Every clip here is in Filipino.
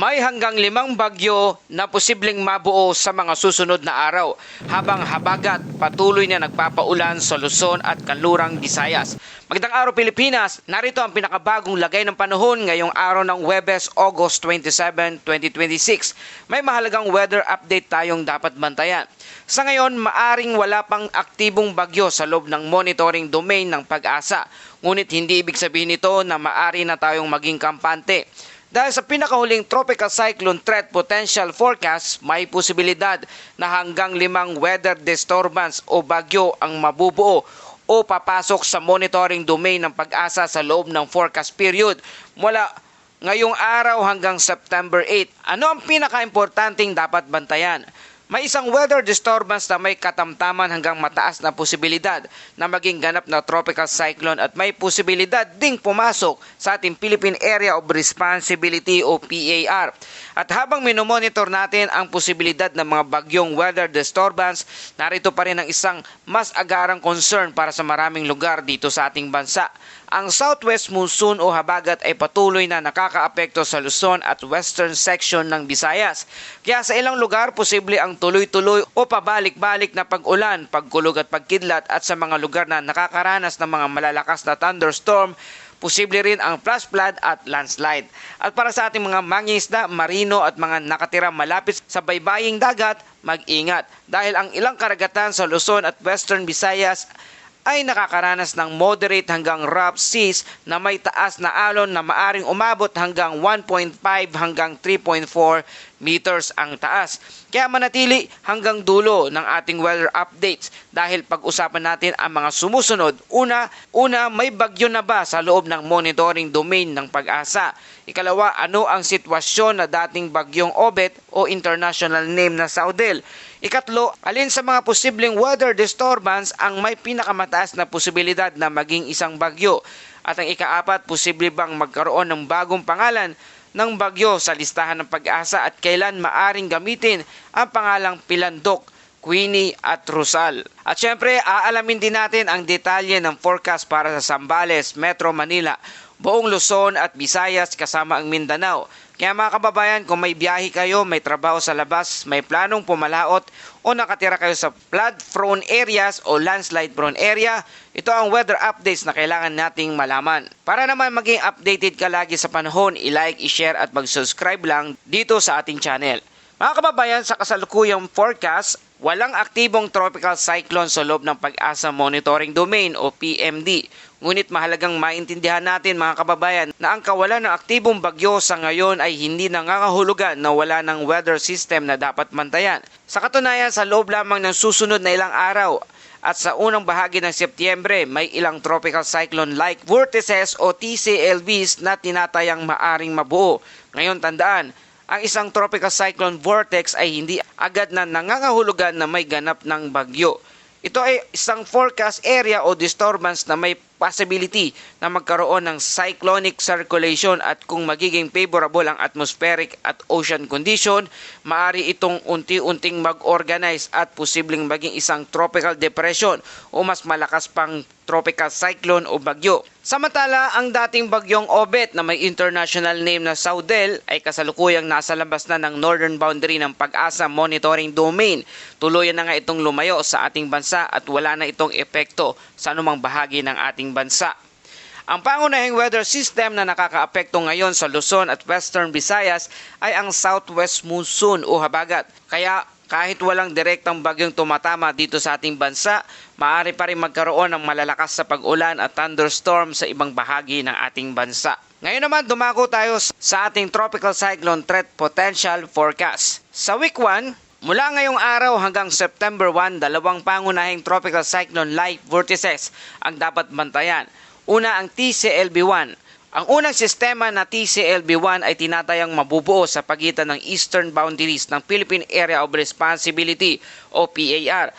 May hanggang 5 bagyo na posibleng mabuo sa mga susunod na araw habang habagat patuloy na nagpapaulan sa Luzon at Kanlurang Visayas. Magandang araw Pilipinas, narito ang pinakabagong lagay ng panahon ngayong araw ng Huwebes, August 27, 2026. May mahalagang weather update tayong dapat bantayan. Sa ngayon, maaring wala pang aktibong bagyo sa loob ng monitoring domain ng Pag-asa. Ngunit hindi ibig sabihin nito na maaari na tayong maging kampante. Dahil sa pinakahuling Tropical Cyclone Threat Potential Forecast, may posibilidad na hanggang 5 weather disturbance o bagyo ang mabubuo o papasok sa monitoring domain ng Pag-asa sa loob ng forecast period mula ngayong araw hanggang September 8. Ano ang pinaka-importanting dapat bantayan? May isang weather disturbance na may katamtaman hanggang mataas na posibilidad na maging ganap na tropical cyclone at may posibilidad ding pumasok sa ating Philippine Area of Responsibility o PAR. At habang minomonitor natin ang posibilidad ng mga bagyong weather disturbance, narito pa rin ang isang mas agarang concern para sa maraming lugar dito sa ating bansa. Ang southwest monsoon o habagat ay patuloy na nakakaapekto sa Luzon at western section ng Visayas. Kaya sa ilang lugar, posible ang tuloy-tuloy o pabalik-balik na pag-ulan, pagkulog at pagkidlat at sa mga lugar na nakakaranas ng mga malalakas na thunderstorm, posible rin ang flash flood at landslide. At para sa ating mga mangingisda, marino at mga nakatira malapit sa baybaying dagat, mag-ingat dahil ang ilang karagatan sa Luzon at western Visayas ay nakakaranas ng moderate hanggang rough seas na may taas na alon na maaring umabot hanggang 1.5 hanggang 3.4 meters ang taas. Kaya manatili hanggang dulo ng ating weather updates dahil pag-usapan natin ang mga sumusunod. Una, may bagyo na ba sa loob ng monitoring domain ng Pag-asa? Ikalawa, ano ang sitwasyon na dating bagyong Obet o international name na Saudel? Ikatlo, alin sa mga posibleng weather disturbance ang may pinakamataas na posibilidad na maging isang bagyo? At ang ikaapat, posible bang magkaroon ng bagong pangalan ng bagyo sa listahan ng Pag-asa at kailan maaring gamitin ang pangalang Pilandok, Queenie at Rosal? At syempre, aalamin din natin ang detalye ng forecast para sa Zambales, Metro Manila, buong Luzon at Visayas kasama ang Mindanao. Kaya mga kababayan, kung may biyahe kayo, may trabaho sa labas, may planong pumalaot o nakatira kayo sa flood-prone areas o landslide-prone area, ito ang weather updates na kailangan nating malaman. Para naman maging updated ka lagi sa panahon, i-like, i-share at mag-subscribe lang dito sa ating channel. Mga kababayan, sa kasalukuyang forecast, walang aktibong tropical cyclone sa loob ng Pag-asa Monitoring Domain o PMD. Ngunit mahalagang maintindihan natin mga kababayan na ang kawalan ng aktibong bagyo sa ngayon ay hindi nangangahulugan na wala ng weather system na dapat bantayan. Sa katunayan, sa loob lamang ng susunod na ilang araw at sa unang bahagi ng Setyembre, may ilang tropical cyclone like vortices o TCLVs na tinatayang maaring mabuo. Ngayon tandaan, ang isang tropical cyclone vortex ay hindi agad na nangangahulugan na may ganap ng bagyo. Ito ay isang forecast area o disturbance na may possibility na magkaroon ng cyclonic circulation at kung magiging favorable ang atmospheric at ocean condition, maaari itong unti-unting mag-organize at posibleng maging isang tropical depression o mas malakas pang tropical cyclone o bagyo. Samantala, ang dating bagyong Obet na may international name na Saudel ay kasalukuyang nasa labas na ng northern boundary ng Pag-asa Monitoring Domain. Tuluyan na nga itong lumayo sa ating bansa at wala na itong epekto sa anumang bahagi ng ating bansa. Ang pangunahing weather system na nakakaapekto ngayon sa Luzon at Western Visayas ay ang southwest monsoon o habagat. Kaya kahit walang direktang bagyong tumatama dito sa ating bansa, maaari pa rin magkaroon ng malalakas sa pag-ulan at thunderstorm sa ibang bahagi ng ating bansa. Ngayon naman dumako tayo sa ating Tropical Cyclone Threat Potential Forecast. Sa week 1, mula ngayong araw hanggang September 1, dalawang pangunahing tropical cyclone-like vortices ang dapat bantayan. Una ang TCLB1. Ang unang sistema na TCLB1 ay tinatayang mabubuo sa pagitan ng eastern boundaries ng Philippine Area of Responsibility o PAR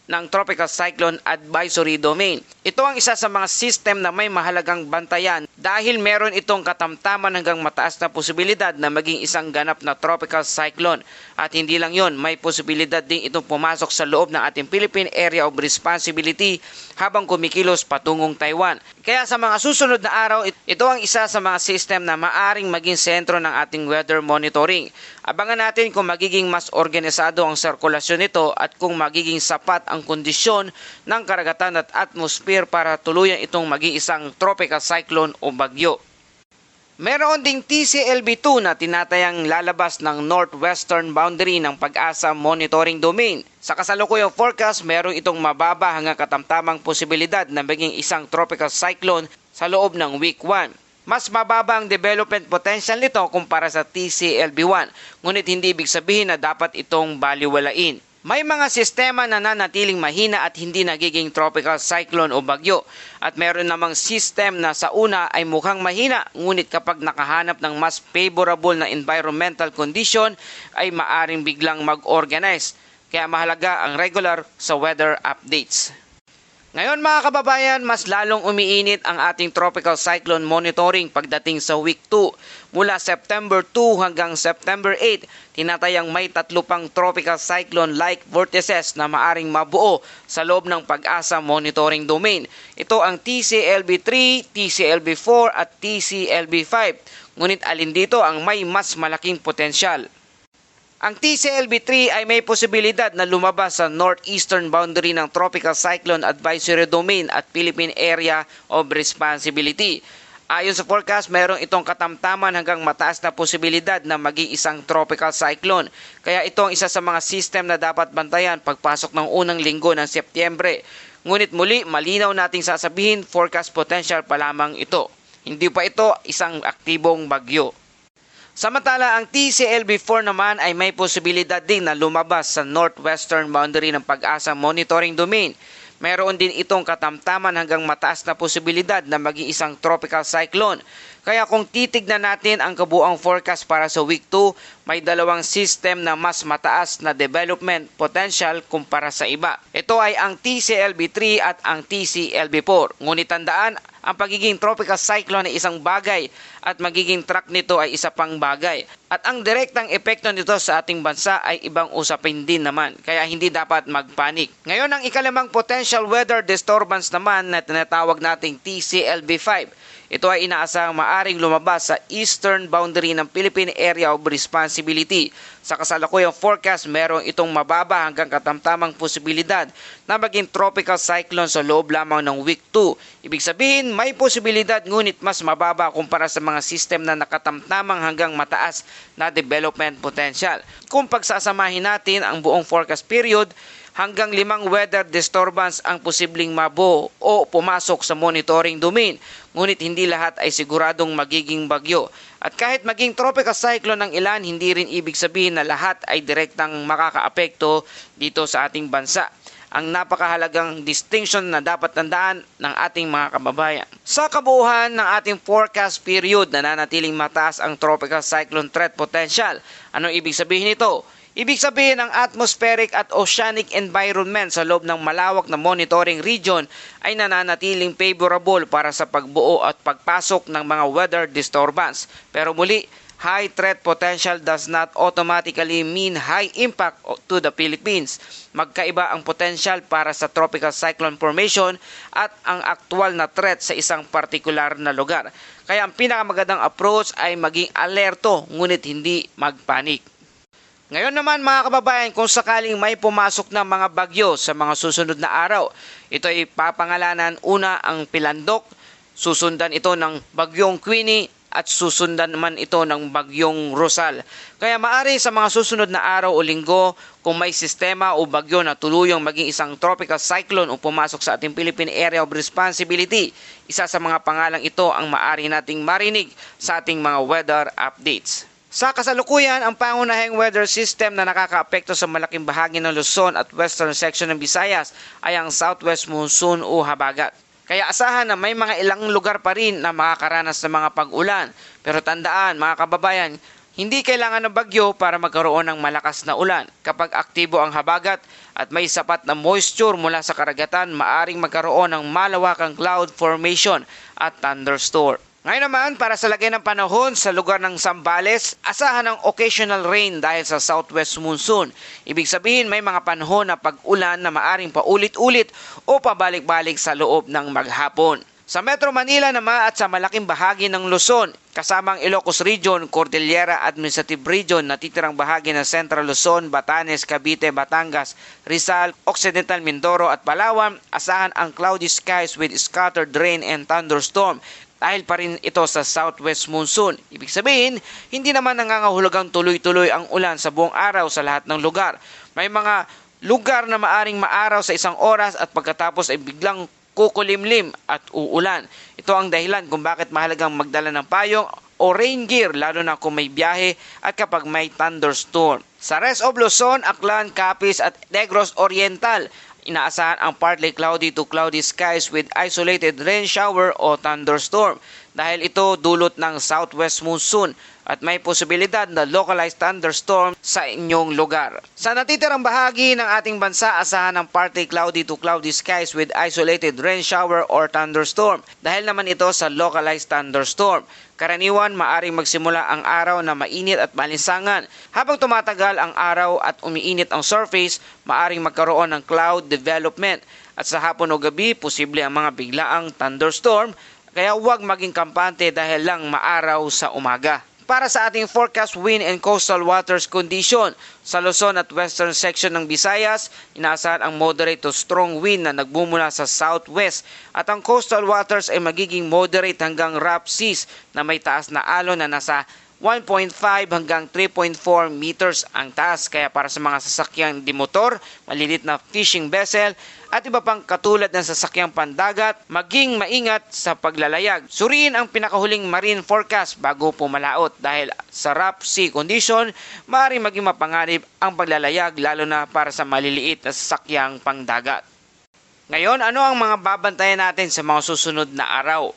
ng Tropical Cyclone Advisory Domain. Ito ang isa sa mga system na may mahalagang bantayan dahil meron itong katamtaman hanggang mataas na posibilidad na maging isang ganap na tropical cyclone. At hindi lang yon, may posibilidad din itong pumasok sa loob ng ating Philippine Area of Responsibility habang kumikilos patungong Taiwan. Kaya sa mga susunod na araw, ito ang isa sa mga system na maaring maging sentro ng ating weather monitoring. Abangan natin kung magiging mas organisado ang sirkulasyon nito at kung magiging sapat ang kondisyon ng karagatan at atmosphere para tuluyan itong maging isang tropical cyclone o bagyo. Meron ding TCLB2 na tinatayang lalabas ng northwestern boundary ng Pag-asa Monitoring Domain. Sa kasalukuyang forecast, meron itong mababa hanggang katamtamang posibilidad na maging isang tropical cyclone sa loob ng week 1. Mas mababa ang development potential nito kumpara sa TCLB1, ngunit hindi ibig sabihin na dapat itong baliwalain. May mga sistema na nanatiling mahina at hindi nagiging tropical cyclone o bagyo. At meron namang system na sa una ay mukhang mahina, ngunit kapag nakahanap ng mas favorable na environmental condition ay maaring biglang mag-organize. Kaya mahalaga ang regular sa weather updates. Ngayon mga kababayan, mas lalong umiinit ang ating tropical cyclone monitoring pagdating sa week 2. Mula September 2 hanggang September 8, tinatayang may 3 pang tropical cyclone-like vortices na maaring mabuo sa loob ng Pag-asa Monitoring Domain. Ito ang TCLB3, TCLB4 at TCLB5. Ngunit alin dito ang may mas malaking potensyal? Ang TCLB3 ay may posibilidad na lumabas sa northeastern boundary ng Tropical Cyclone Advisory Domain at Philippine Area of Responsibility. Ayon sa forecast, mayroong itong katamtaman hanggang mataas na posibilidad na maging isang tropical cyclone. Kaya ito ang isa sa mga system na dapat bantayan pagpasok ng unang linggo ng Setyembre. Ngunit muli, malinaw nating sasabihin, forecast potential pa lamang ito. Hindi pa ito isang aktibong bagyo. Samantala, ang TCLB4 naman ay may posibilidad din na lumabas sa northwestern boundary ng Pag-asa Monitoring Domain. Meron din itong katamtaman hanggang mataas na posibilidad na maging isang tropical cyclone. Kaya kung titignan natin ang kabuang forecast para sa week 2, may dalawang system na mas mataas na development potential kumpara sa iba. Ito ay ang TCLB3 at ang TCLB4. Ngunit tandaan, ang pagiging tropical cyclone ay isang bagay at magiging track nito ay isa pang bagay. At ang direktang epekto nito sa ating bansa ay ibang usapin din naman, kaya hindi dapat magpanik. Ngayon, ang ikalimang potential weather disturbance naman na tinatawag nating TCLB5. Ito ay inaasahang maaring lumabas sa eastern boundary ng Philippine Area of Responsibility. Sa kasalukuyang forecast, merong itong mababa hanggang katamtamang posibilidad na maging tropical cyclone sa loob lamang ng week 2. Ibig sabihin, may posibilidad ngunit mas mababa kumpara sa mga system na nakatamtamang hanggang mataas na development potential. Kung pagsasamahin natin ang buong forecast period, hanggang 5 weather disturbance ang posibleng mabuo o pumasok sa monitoring domain. Ngunit hindi lahat ay siguradong magiging bagyo. At kahit maging tropical cyclone ng ilan, hindi rin ibig sabihin na lahat ay direktang makakaapekto dito sa ating bansa. Ang napakahalagang distinction na dapat tandaan ng ating mga kababayan. Sa kabuuan ng ating forecast period, nananatiling mataas ang tropical cyclone threat potential. Anong ibig sabihin nito? Ibig sabihin ang atmospheric at oceanic environment sa loob ng malawak na monitoring region ay nananatiling favorable para sa pagbuo at pagpasok ng mga weather disturbance. Pero muli, high threat potential does not automatically mean high impact to the Philippines. Magkaiba ang potential para sa tropical cyclone formation at ang aktual na threat sa isang partikular na lugar. Kaya ang pinakamagandang approach ay maging alerto ngunit hindi magpanik. Ngayon naman mga kababayan, kung sakaling may pumasok na mga bagyo sa mga susunod na araw, ito ay papangalanan una ang Pilandok, susundan ito ng bagyong Queenie at susundan naman ito ng bagyong Rosal. Kaya maari sa mga susunod na araw o linggo, kung may sistema o bagyo na tuluyang maging isang tropical cyclone o pumasok sa ating Philippine Area of Responsibility, isa sa mga pangalang ito ang maari nating marinig sa ating mga weather updates. Sa kasalukuyan, ang pangunahing weather system na nakakaapekto sa malaking bahagi ng Luzon at western section ng Visayas ay ang southwest monsoon o habagat. Kaya asahan na may mga ilang lugar pa rin na makakaranas ng mga pag-ulan. Pero tandaan mga kababayan, hindi kailangan ng bagyo para magkaroon ng malakas na ulan. Kapag aktibo ang habagat at may sapat na moisture mula sa karagatan, maaring magkaroon ng malawakang cloud formation at thunderstorm. Ngayon naman, para sa lagay ng panahon sa lugar ng Zambales, asahan ang occasional rain dahil sa southwest monsoon. Ibig sabihin may mga panahon na pag-ulan na maaring paulit-ulit o pabalik-balik sa loob ng maghapon. Sa Metro Manila naman at sa malaking bahagi ng Luzon, kasamang Ilocos Region, Cordillera Administrative Region, natitirang bahagi ng Central Luzon, Batanes, Cavite, Batangas, Rizal, Occidental Mindoro at Palawan, asahan ang cloudy skies with scattered rain and thunderstorm. Dahil pa rin ito sa southwest monsoon. Ibig sabihin, hindi naman nangangahulugang tuloy-tuloy ang ulan sa buong araw sa lahat ng lugar. May mga lugar na maaring maaraw sa isang oras at pagkatapos ay biglang kukulimlim at uulan. Ito ang dahilan kung bakit mahalagang magdala ng payong o rain gear lalo na kung may biyahe at kapag may thunderstorm. Sa rest of Luzon, Aklan, Capiz at Negros Oriental, inaasahan ang partly cloudy to cloudy skies with isolated rain shower o thunderstorm dahil ito dulot ng southwest monsoon at may posibilidad na localized thunderstorm sa inyong lugar. Sa natitirang bahagi ng ating bansa, asahan ang partly cloudy to cloudy skies with isolated rain shower or thunderstorm dahil naman ito sa localized thunderstorm. Karaniwan, maaring magsimula ang araw na mainit at malinsangan. Habang tumatagal ang araw at umiinit ang surface, maaring magkaroon ng cloud development. At sa hapon o gabi, posible ang mga biglaang thunderstorm, kaya huwag maging kampante dahil lang maaraw sa umaga. Para sa ating forecast wind and coastal waters condition, sa Luzon at western section ng Visayas, inaasahan ang moderate to strong wind na nagbumula sa southwest at ang coastal waters ay magiging moderate hanggang rough seas na may taas na alon na nasa 1.5 hanggang 3.4 meters ang taas. Kaya para sa mga sasakyang dimotor, malilit na fishing vessel at iba pang katulad ng sasakyang pandagat, maging maingat sa paglalayag. Suriin ang pinakahuling marine forecast bago pumalaot dahil sa rough sea condition, maaaring maging mapanganib ang paglalayag lalo na para sa maliliit na sasakyang pangdagat. Ngayon, ano ang mga babantayan natin sa mga susunod na araw?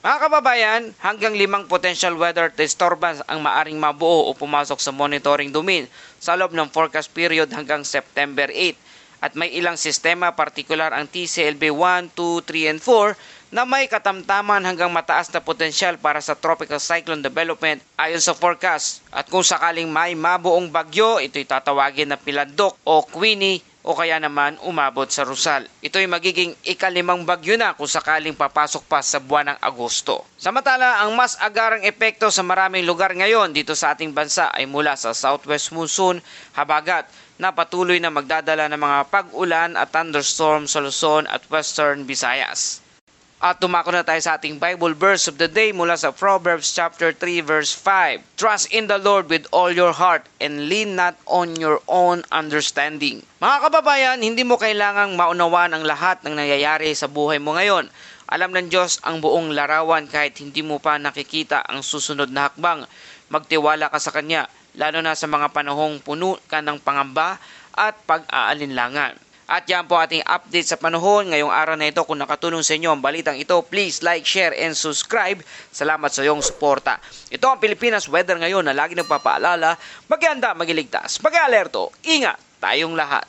Mga kababayan, hanggang 5 potential weather disturbance ang maaring mabuo o pumasok sa monitoring domain sa loob ng forecast period hanggang September 8. At may ilang sistema, partikular ang TCLB 1, 2, 3, and 4 na may katamtaman hanggang mataas na potensyal para sa tropical cyclone development ayon sa forecast. At kung sakaling may mabuong bagyo, ito'y tatawagin na Pilandok o Queenie o kaya naman umabot sa Rosal. Ito'y magiging ika-5 bagyo na kung sakaling papasok pa sa buwan ng Agosto. Samantala, ang mas agarang epekto sa maraming lugar ngayon dito sa ating bansa ay mula sa southwest monsoon, habagat, na patuloy na magdadala ng mga pag-ulan at thunderstorm sa Luzon at Western Visayas. At tumako na tayo sa ating Bible verse of the day mula sa Proverbs chapter 3 verse 5. Trust in the Lord with all your heart and lean not on your own understanding. Mga kababayan, hindi mo kailangang maunawaan ang lahat ng nangyayari sa buhay mo ngayon. Alam ng Diyos ang buong larawan kahit hindi mo pa nakikita ang susunod na hakbang. Magtiwala ka sa Kanya, lalo na sa mga panahong puno ka ng pangamba at pag-aalinlangan. At yan po ating update sa panahon ngayong araw na ito. Kung nakatulong sa inyo ang balitang ito, please like, share, and subscribe. Salamat sa iyong suporta. Ito ang Pilipinas Weather ngayon na lagi nagpapaalala, mag-ianda, mag-iligtas, mag-alerto, ingat tayong lahat.